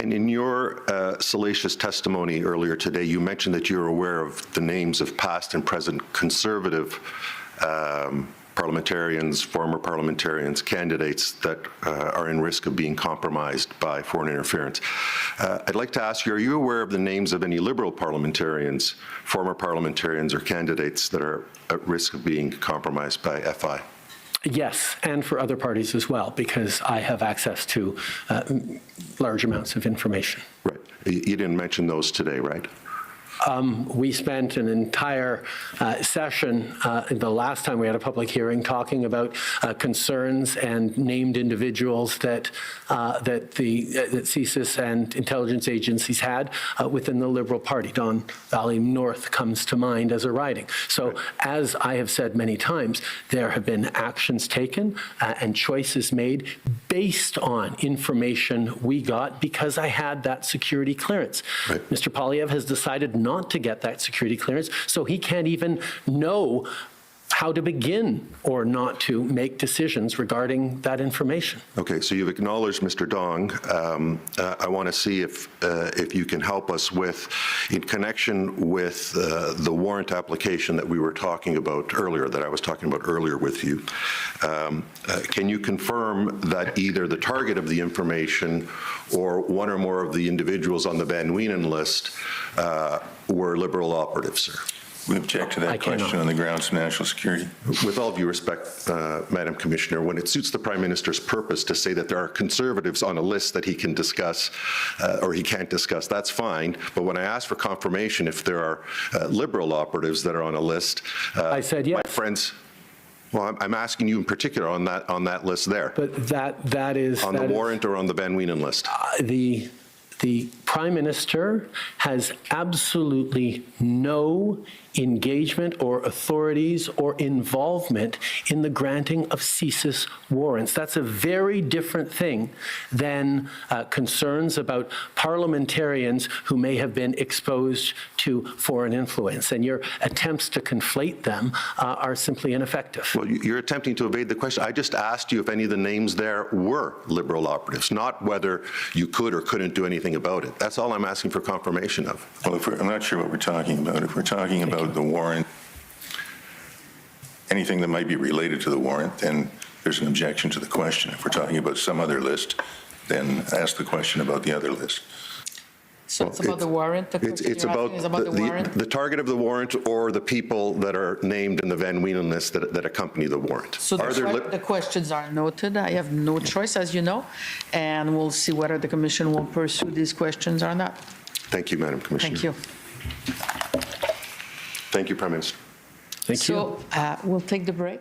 And in your salacious testimony earlier today, you mentioned that you're aware of the names of past and present Conservative parliamentarians, former parliamentarians, candidates that are in risk of being compromised by foreign interference. I'd like to ask you, are you aware of the names of any Liberal parliamentarians, former parliamentarians or candidates that are at risk of being compromised by FI? Yes, and for other parties as well, because I have access to large amounts of information. Right. You didn't mention those today, right? We spent an entire session the last time we had a public hearing talking about concerns and named individuals that that CSIS and intelligence agencies had within the Liberal Party. Don Valley North comes to mind as a riding. So as I have said many times, there have been actions taken and choices made based on information we got because I had that security clearance. Right. Mr. Poilievre has decided not to get that security clearance, so he can't even know how to begin or not to make decisions regarding that information. Okay, so you've acknowledged Mr. Dong. I want to see if you can help us with, in connection with the warrant application that we were talking about earlier, that I was talking about earlier with you. Can you confirm that either the target of the information or one or more of the individuals on the Van Wienen list were Liberal operatives, sir? We object to that question on the grounds of national security. With all due respect, Madam Commissioner, when it suits the Prime Minister's purpose to say that there are Conservatives on a list that he can discuss or he can't discuss, that's fine. But when I ask for confirmation if there are Liberal operatives that are on a list, I said yes. My friends, well, I'm asking you in particular on that list there. But that is on the warrant or on the Van Wienen list. The Prime Minister has absolutely no engagement or authorities or involvement in the granting of CSIS warrants. That's a very different thing than concerns about parliamentarians who may have been exposed to foreign influence. And your attempts to conflate them are simply ineffective. Well, you're attempting to evade the question. I just asked you if any of the names there were Liberal operatives, not whether you could or couldn't do anything about it. That's all I'm asking for confirmation of. Well, I'm not sure what we're talking about. If we're talking about the warrant, anything that might be related to the warrant, then there's an objection to the question. If we're talking about some other list, then ask the question about the other list. So it's about the warrant? It's about the target of the warrant or the people that are named in the Van Wienen list that accompany the warrant. So the questions are noted. I have no choice, as you know, and we'll see whether the Commission will pursue these questions or not. Thank you, Madam Commissioner. Thank you. Thank you, Prime Minister. Thank you. So we'll take the break.